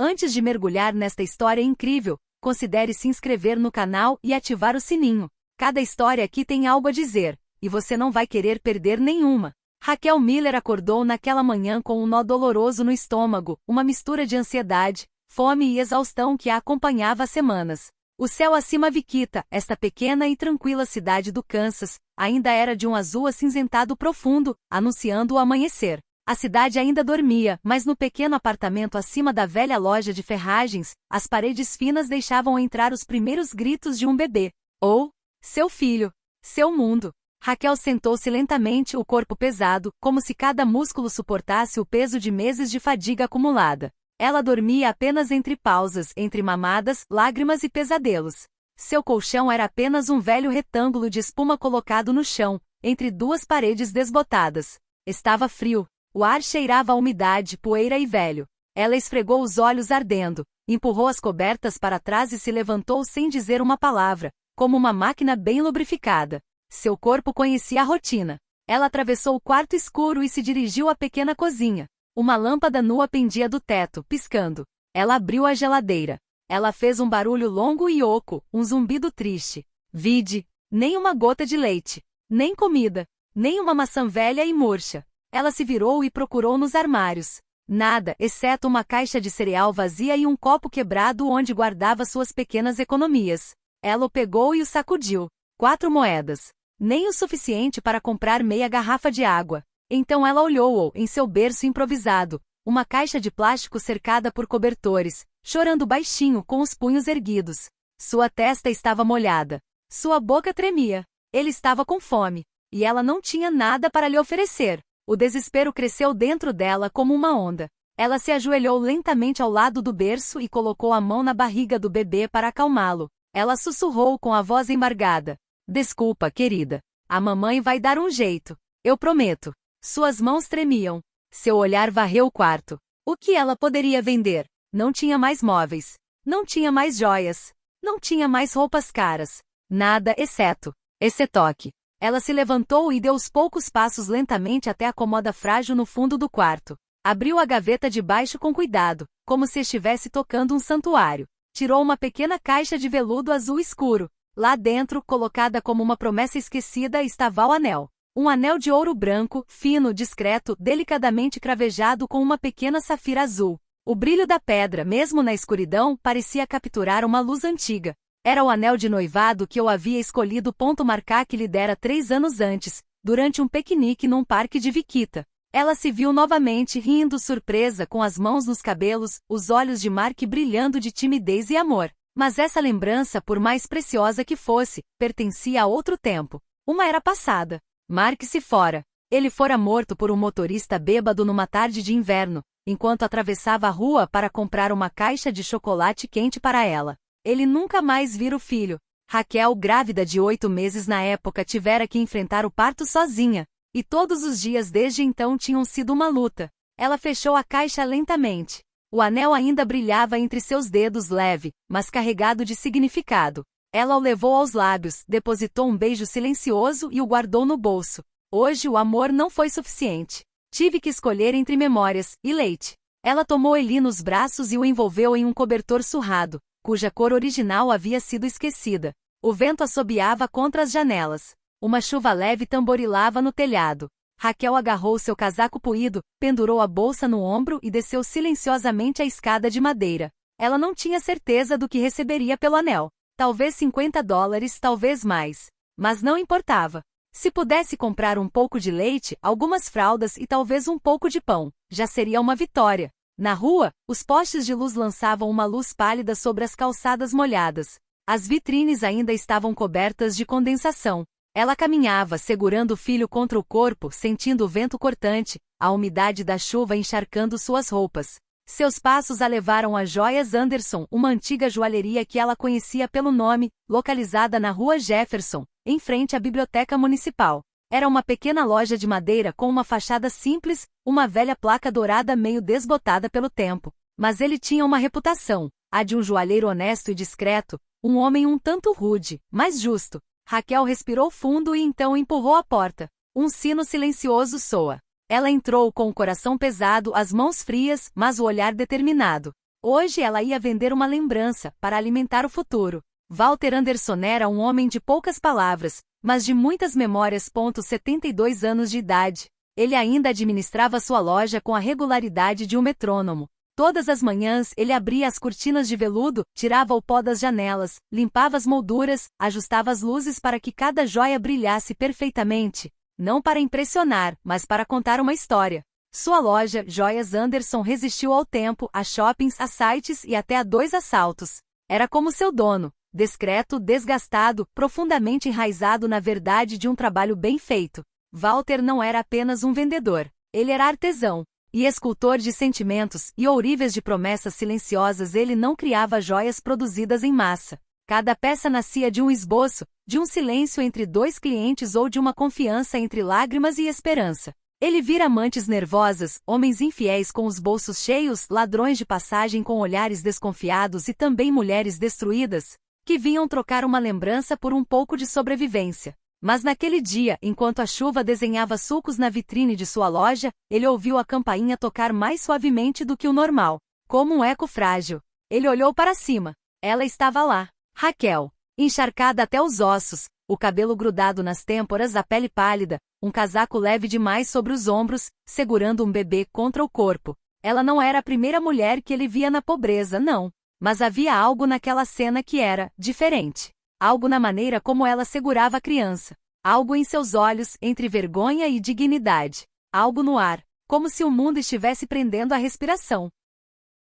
Antes de mergulhar nesta história incrível, considere se inscrever no canal e ativar o sininho. Cada história aqui tem algo a dizer, e você não vai querer perder nenhuma. Raquel Miller acordou naquela manhã com um nó doloroso no estômago, uma mistura de ansiedade, fome e exaustão que a acompanhava há semanas. O céu acima Wichita, esta pequena e tranquila cidade do Kansas, ainda era de um azul acinzentado profundo, anunciando o amanhecer. A cidade ainda dormia, mas no pequeno apartamento acima da velha loja de ferragens, as paredes finas deixavam entrar os primeiros gritos de um bebê. Ou, seu filho, seu mundo. Raquel sentou-se lentamente, o corpo pesado, como se cada músculo suportasse o peso de meses de fadiga acumulada. Ela dormia apenas entre pausas, entre mamadas, lágrimas e pesadelos. Seu colchão era apenas um velho retângulo de espuma colocado no chão, entre duas paredes desbotadas. Estava frio. O ar cheirava a umidade, poeira e velho. Ela esfregou os olhos ardendo, empurrou as cobertas para trás e se levantou sem dizer uma palavra, como uma máquina bem lubrificada. Seu corpo conhecia a rotina. Ela atravessou o quarto escuro e se dirigiu à pequena cozinha. Uma lâmpada nua pendia do teto, piscando. Ela abriu a geladeira. Ela fez um barulho longo e oco, um zumbido triste. Vide, nem uma gota de leite, nem comida, nem uma maçã velha e murcha. Ela se virou e procurou nos armários. Nada, exceto uma caixa de cereal vazia e um copo quebrado onde guardava suas pequenas economias. Ela o pegou e o sacudiu. 4 moedas. Nem o suficiente para comprar meia garrafa de água. Então ela olhou-o em seu berço improvisado, uma caixa de plástico cercada por cobertores, chorando baixinho com os punhos erguidos. Sua testa estava molhada. Sua boca tremia. Ele estava com fome. E ela não tinha nada para lhe oferecer. O desespero cresceu dentro dela como uma onda. Ela se ajoelhou lentamente ao lado do berço e colocou a mão na barriga do bebê para acalmá-lo. Ela sussurrou com a voz embargada. Desculpa, querida. A mamãe vai dar um jeito. Eu prometo. Suas mãos tremiam. Seu olhar varreu o quarto. O que ela poderia vender? Não tinha mais móveis. Não tinha mais joias. Não tinha mais roupas caras. Nada exceto esse toque. Ela se levantou e deu os poucos passos lentamente até a comoda frágil no fundo do quarto. Abriu a gaveta de baixo com cuidado, como se estivesse tocando um santuário. Tirou uma pequena caixa de veludo azul escuro. Lá dentro, colocada como uma promessa esquecida, estava o anel. Um anel de ouro branco, fino, discreto, delicadamente cravejado com uma pequena safira azul. O brilho da pedra, mesmo na escuridão, parecia capturar uma luz antiga. Era o anel de noivado que eu havia escolhido marcar que lhe dera 3 anos antes, durante um piquenique num parque de Wichita. Ela se viu novamente rindo surpresa com as mãos nos cabelos, os olhos de Mark brilhando de timidez e amor. Mas essa lembrança, por mais preciosa que fosse, pertencia a outro tempo. Uma era passada. Mark se fora. Ele fora morto por um motorista bêbado numa tarde de inverno, enquanto atravessava a rua para comprar uma caixa de chocolate quente para ela. Ele nunca mais vira o filho. Raquel, grávida de 8 meses na época, tivera que enfrentar o parto sozinha. E todos os dias desde então tinham sido uma luta. Ela fechou a caixa lentamente. O anel ainda brilhava entre seus dedos leve, mas carregado de significado. Ela o levou aos lábios, depositou um beijo silencioso e o guardou no bolso. Hoje o amor não foi suficiente. Tive que escolher entre memórias e leite. Ela tomou Eli nos braços e o envolveu em um cobertor surrado, cuja cor original havia sido esquecida. O vento assobiava contra as janelas. Uma chuva leve tamborilava no telhado. Raquel agarrou seu casaco puído, pendurou a bolsa no ombro e desceu silenciosamente a escada de madeira. Ela não tinha certeza do que receberia pelo anel. Talvez $50, talvez mais. Mas não importava. Se pudesse comprar um pouco de leite, algumas fraldas e talvez um pouco de pão, já seria uma vitória. Na rua, os postes de luz lançavam uma luz pálida sobre as calçadas molhadas. As vitrines ainda estavam cobertas de condensação. Ela caminhava, segurando o filho contra o corpo, sentindo o vento cortante, a umidade da chuva encharcando suas roupas. Seus passos a levaram a Joias Anderson, uma antiga joalheria que ela conhecia pelo nome, localizada na Rua Jefferson, em frente à Biblioteca Municipal. Era uma pequena loja de madeira com uma fachada simples, uma velha placa dourada meio desbotada pelo tempo. Mas ele tinha uma reputação, a de um joalheiro honesto e discreto, um homem um tanto rude, mas justo. Raquel respirou fundo e então empurrou a porta. Um sino silencioso soa. Ela entrou com o coração pesado, as mãos frias, mas o olhar determinado. Hoje ela ia vender uma lembrança, para alimentar o futuro. Walter Anderson era um homem de poucas palavras, mas de muitas memórias. 72 anos de idade. Ele ainda administrava sua loja com a regularidade de um metrônomo. Todas as manhãs ele abria as cortinas de veludo, tirava o pó das janelas, limpava as molduras, ajustava as luzes para que cada joia brilhasse perfeitamente. Não para impressionar, mas para contar uma história. Sua loja, Joias Anderson, resistiu ao tempo, a shoppings, a sites e até a 2 assaltos. Era como seu dono, discreto, desgastado, profundamente enraizado na verdade de um trabalho bem feito. Walter não era apenas um vendedor. Ele era artesão e escultor de sentimentos e ourives de promessas silenciosas. Ele não criava joias produzidas em massa. Cada peça nascia de um esboço, de um silêncio entre 2 clientes ou de uma confiança entre lágrimas e esperança. Ele vira amantes nervosas, homens infiéis com os bolsos cheios, ladrões de passagem com olhares desconfiados e também mulheres destruídas, que vinham trocar uma lembrança por um pouco de sobrevivência. Mas naquele dia, enquanto a chuva desenhava sulcos na vitrine de sua loja, ele ouviu a campainha tocar mais suavemente do que o normal, como um eco frágil. Ele olhou para cima. Ela estava lá. Raquel, encharcada até os ossos, o cabelo grudado nas têmporas, a pele pálida, um casaco leve demais sobre os ombros, segurando um bebê contra o corpo. Ela não era a primeira mulher que ele via na pobreza, não. Mas havia algo naquela cena que era diferente. Algo na maneira como ela segurava a criança. Algo em seus olhos, entre vergonha e dignidade. Algo no ar, como se o mundo estivesse prendendo a respiração.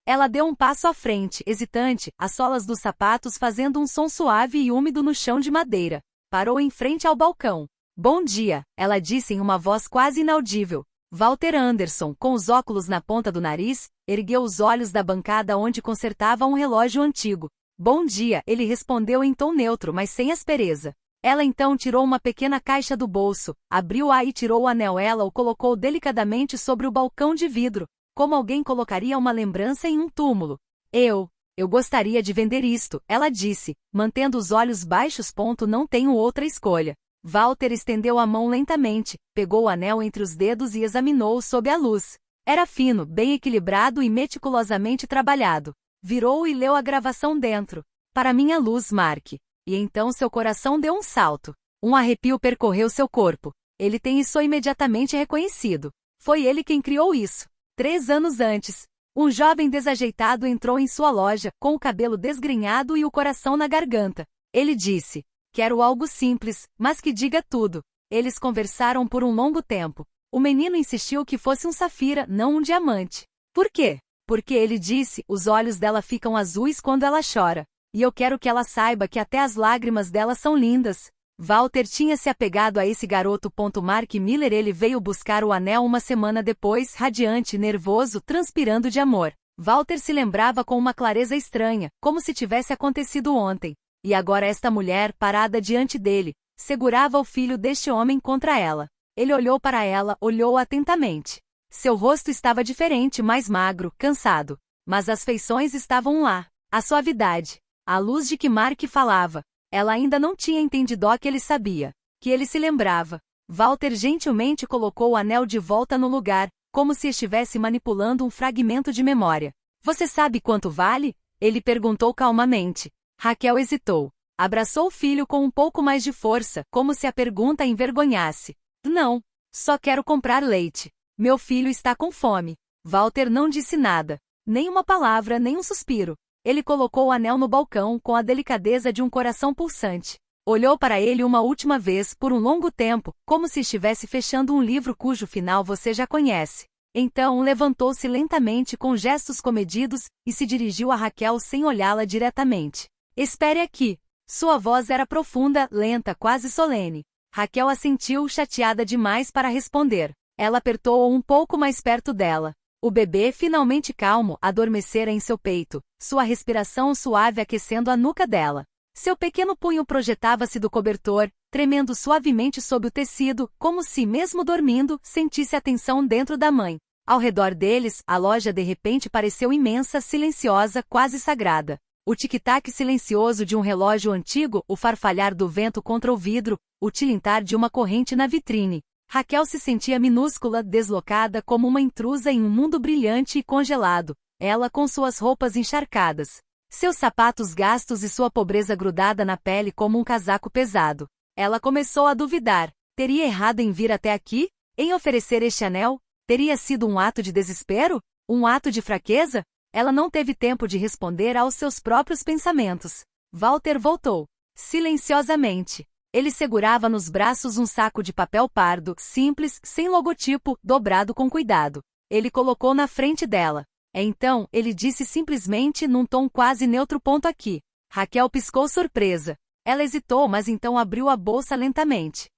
Ela deu um passo à frente, hesitante, as solas dos sapatos fazendo um som suave e úmido no chão de madeira. Parou em frente ao balcão. Bom dia, ela disse em uma voz quase inaudível. Walter Anderson, com os óculos na ponta do nariz, ergueu os olhos da bancada onde consertava um relógio antigo. Bom dia, ele respondeu em tom neutro, mas sem aspereza. Ela então tirou uma pequena caixa do bolso, abriu-a e tirou o anel. Ela o colocou delicadamente sobre o balcão de vidro, como alguém colocaria uma lembrança em um túmulo. Eu gostaria de vender isto, ela disse, mantendo os olhos baixos. Não tenho outra escolha. Walter estendeu a mão lentamente, pegou o anel entre os dedos e examinou-o sob a luz. Era fino, bem equilibrado e meticulosamente trabalhado. Virou e leu a gravação dentro. Para minha luz, Mark. E então seu coração deu um salto. Um arrepio percorreu seu corpo. Ele tem isso imediatamente reconhecido. Foi ele quem criou isso. 3 anos antes. Um jovem desajeitado entrou em sua loja, com o cabelo desgrenhado e o coração na garganta. Ele disse: quero algo simples, mas que diga tudo. Eles conversaram por um longo tempo. O menino insistiu que fosse um safira, não um diamante. Por quê? Porque ele disse, os olhos dela ficam azuis quando ela chora. E eu quero que ela saiba que até as lágrimas dela são lindas. Walter tinha se apegado a esse garoto. Mark Miller. Ele veio buscar o anel uma semana depois, radiante, nervoso, transpirando de amor. Walter se lembrava com uma clareza estranha, como se tivesse acontecido ontem. E agora esta mulher, parada diante dele, segurava o filho deste homem contra ela. Ele olhou para ela, olhou atentamente. Seu rosto estava diferente, mais magro, cansado. Mas as feições estavam lá. A suavidade. A luz de que Mark falava. Ela ainda não tinha entendido o que ele sabia. Que ele se lembrava. Walter gentilmente colocou o anel de volta no lugar, como se estivesse manipulando um fragmento de memória. Você sabe quanto vale? Ele perguntou calmamente. Raquel hesitou. Abraçou o filho com um pouco mais de força, como se a pergunta a envergonhasse. Não. Só quero comprar leite. Meu filho está com fome. Walter não disse nada. Nem uma palavra, nem um suspiro. Ele colocou o anel no balcão com a delicadeza de um coração pulsante. Olhou para ele uma última vez, por um longo tempo, como se estivesse fechando um livro cujo final você já conhece. Então levantou-se lentamente com gestos comedidos, e se dirigiu a Raquel sem olhá-la diretamente. Espere aqui. Sua voz era profunda, lenta, quase solene. Raquel assentiu, chateada demais para responder. Ela apertou-o um pouco mais perto dela. O bebê, finalmente calmo, adormecera em seu peito, sua respiração suave aquecendo a nuca dela. Seu pequeno punho projetava-se do cobertor, tremendo suavemente sob o tecido, como se, mesmo dormindo, sentisse a tensão dentro da mãe. Ao redor deles, a loja de repente pareceu imensa, silenciosa, quase sagrada. O tic-tac silencioso de um relógio antigo, o farfalhar do vento contra o vidro, o tilintar de uma corrente na vitrine. Raquel se sentia minúscula, deslocada como uma intrusa em um mundo brilhante e congelado. ela com suas roupas encharcadas, seus sapatos gastos e sua pobreza grudada na pele como um casaco pesado. Ela começou a duvidar. Teria errado em vir até aqui? Em oferecer este anel? Teria sido um ato de desespero? Um ato de fraqueza? Ela não teve tempo de responder aos seus próprios pensamentos. Walter voltou. Silenciosamente. Ele segurava nos braços um saco de papel pardo, simples, sem logotipo, dobrado com cuidado. Ele colocou na frente dela. Então, ele disse simplesmente num tom quase neutro: ponto aqui. Raquel piscou surpresa. Ela hesitou, mas então abriu a bolsa lentamente.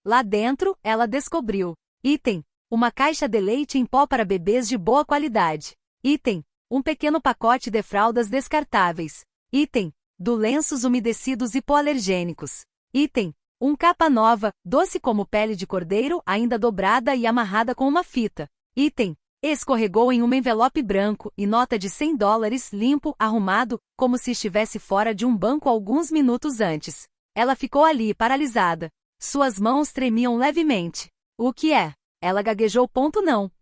Lá dentro, ela descobriu. Item: uma caixa de leite em pó para bebês de boa qualidade. Item: um pequeno pacote de fraldas descartáveis. Item: do lenços umedecidos hipoalergênicos. Item: um capa nova, doce como pele de cordeiro, ainda dobrada e amarrada com uma fita. Item: escorregou em um envelope branco e nota de $100 limpo, arrumado, como se estivesse fora de um banco alguns minutos antes. Ela ficou ali, paralisada. Suas mãos tremiam levemente. O que é? Ela gaguejou.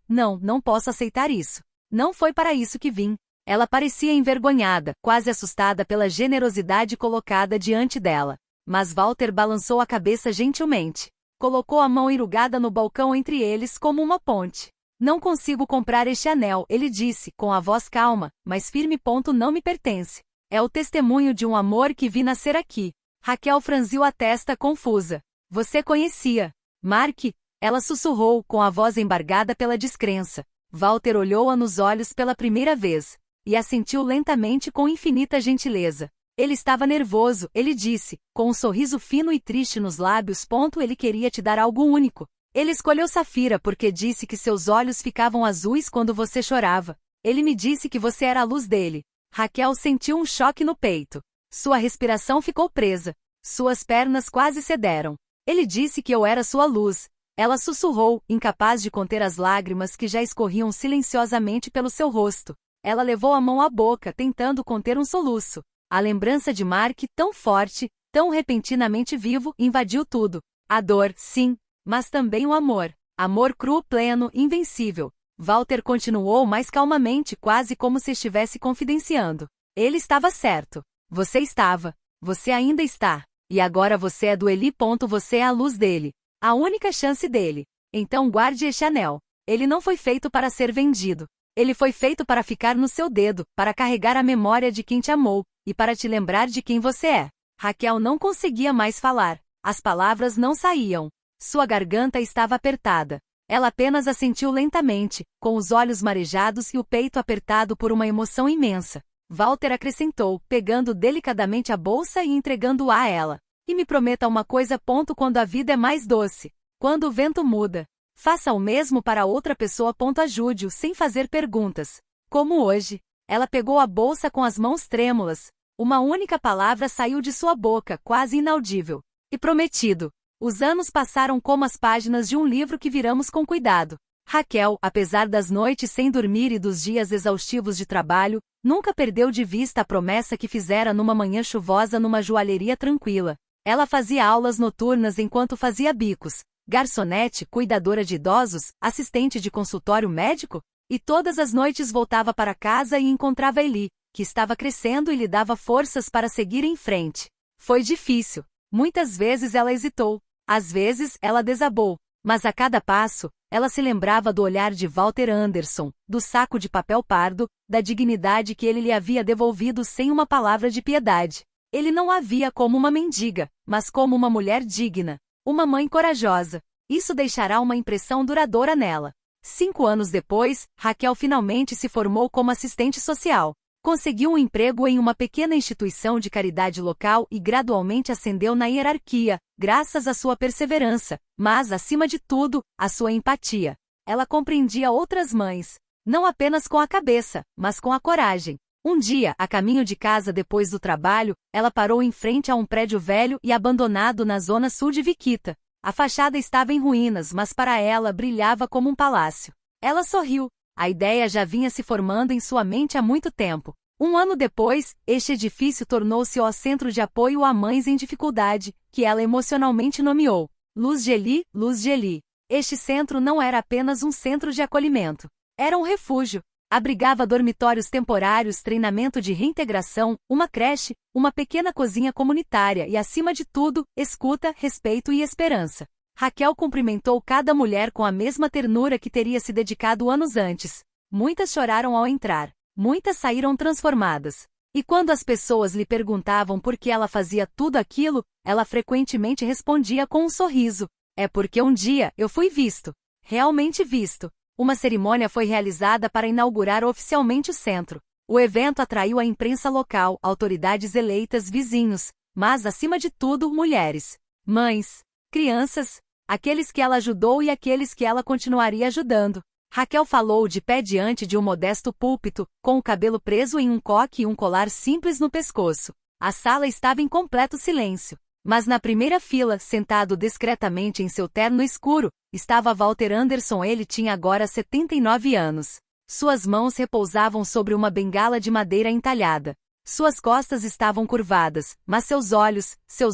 Não posso aceitar isso. Não foi para isso que vim. Ela parecia envergonhada, quase assustada pela generosidade colocada diante dela. Mas Walter balançou a cabeça gentilmente. Colocou a mão enrugada no balcão entre eles como uma ponte. Não consigo comprar este anel, ele disse, com a voz calma, mas firme. Não me pertence. É o testemunho de um amor que vi nascer aqui. Raquel franziu a testa confusa. Você conhecia Mark? Ela sussurrou, com a voz embargada pela descrença. Walter olhou-a nos olhos pela primeira vez. E assentiu lentamente com infinita gentileza. Ele estava nervoso, ele disse, com um sorriso fino e triste nos lábios. Ele queria te dar algo único. Ele escolheu Safira porque disse que seus olhos ficavam azuis quando você chorava. Ele me disse que você era a luz dele. Raquel sentiu um choque no peito. Sua respiração ficou presa. Suas pernas quase cederam. Ele disse que eu era sua luz. Ela sussurrou, incapaz de conter as lágrimas que já escorriam silenciosamente pelo seu rosto. Ela levou a mão à boca, tentando conter um soluço. A lembrança de Mark, tão forte, tão repentinamente vivo, invadiu tudo. A dor, sim, mas também o amor. Amor cru, pleno, invencível. Walter continuou mais calmamente, quase como se estivesse confidenciando. Ele estava certo. Você estava. Você ainda está. E agora você é do Eli. Você é a luz dele. A única chance dele. Então guarde este anel. Ele não foi feito para ser vendido. Ele foi feito para ficar no seu dedo, para carregar a memória de quem te amou, e para te lembrar de quem você é. Raquel não conseguia mais falar. As palavras não saíam. Sua garganta estava apertada. Ela apenas assentiu lentamente, com os olhos marejados e o peito apertado por uma emoção imensa. Walter acrescentou, pegando delicadamente a bolsa e entregando-a a ela. E me prometa uma coisa. Quando a vida é mais doce. Quando o vento muda. Faça o mesmo para outra pessoa. Ajude-o sem fazer perguntas. Como hoje. Ela pegou a bolsa com as mãos trêmulas. Uma única palavra saiu de sua boca, quase inaudível. E prometido. Os anos passaram como as páginas de um livro que viramos com cuidado. Raquel, apesar das noites sem dormir e dos dias exaustivos de trabalho, nunca perdeu de vista a promessa que fizera numa manhã chuvosa numa joalheria tranquila. Ela fazia aulas noturnas enquanto fazia bicos. Garçonete, cuidadora de idosos, assistente de consultório médico, e todas as noites voltava para casa e encontrava Eli, que estava crescendo e lhe dava forças para seguir em frente. Foi difícil. Muitas vezes ela hesitou. Às vezes, ela desabou. Mas a cada passo, ela se lembrava do olhar de Walter Anderson, do saco de papel pardo, da dignidade que ele lhe havia devolvido sem uma palavra de piedade. Ele não a via como uma mendiga, mas como uma mulher digna. Uma mãe corajosa. Isso deixará uma impressão duradoura nela. 5 anos depois, Raquel finalmente se formou como assistente social. Conseguiu um emprego em uma pequena instituição de caridade local e gradualmente ascendeu na hierarquia, graças à sua perseverança, mas, acima de tudo, à sua empatia. Ela compreendia outras mães, não apenas com a cabeça, mas com a coragem. Um dia, a caminho de casa depois do trabalho, ela parou em frente a um prédio velho e abandonado na zona sul de Viquita. A fachada estava em ruínas, mas para ela brilhava como um palácio. Ela sorriu. A ideia já vinha se formando em sua mente há muito tempo. 1 ano depois, este edifício tornou-se o centro de apoio a mães em dificuldade, que ela emocionalmente nomeou Luz de Eli, Luz de Eli. Este centro não era apenas um centro de acolhimento. Era um refúgio. Abrigava dormitórios temporários, treinamento de reintegração, uma creche, uma pequena cozinha comunitária e, acima de tudo, escuta, respeito e esperança. Raquel cumprimentou cada mulher com a mesma ternura que teria se dedicado anos antes. Muitas choraram ao entrar. Muitas saíram transformadas. E quando as pessoas lhe perguntavam por que ela fazia tudo aquilo, ela frequentemente respondia com um sorriso: é porque um dia eu fui visto. Realmente visto. Uma cerimônia foi realizada para inaugurar oficialmente o centro. O evento atraiu a imprensa local, autoridades eleitas, vizinhos, mas, acima de tudo, mulheres, mães, crianças, aqueles que ela ajudou e aqueles que ela continuaria ajudando. Raquel falou de pé diante de um modesto púlpito, com o cabelo preso em um coque e um colar simples no pescoço. A sala estava em completo silêncio. Mas na primeira fila, sentado discretamente em seu terno escuro, estava Walter Anderson. Ele tinha agora 79 anos. Suas mãos repousavam sobre uma bengala de madeira entalhada. Suas costas estavam curvadas, mas seus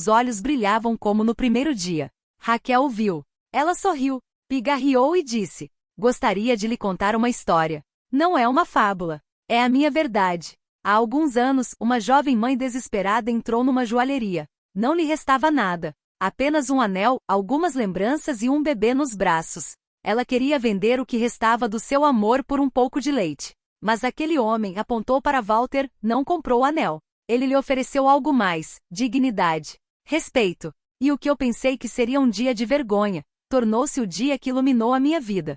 olhos brilhavam como no primeiro dia. Raquel o viu. Ela sorriu, pigarreou e disse: gostaria de lhe contar uma história. Não é uma fábula. É a minha verdade. Há alguns anos, uma jovem mãe desesperada entrou numa joalheria. Não lhe restava nada. Apenas um anel, algumas lembranças e um bebê nos braços. Ela queria vender o que restava do seu amor por um pouco de leite. Mas aquele homem apontou para Walter, não comprou o anel. Ele lhe ofereceu algo mais: dignidade, respeito. E o que eu pensei que seria um dia de vergonha, tornou-se o dia que iluminou a minha vida.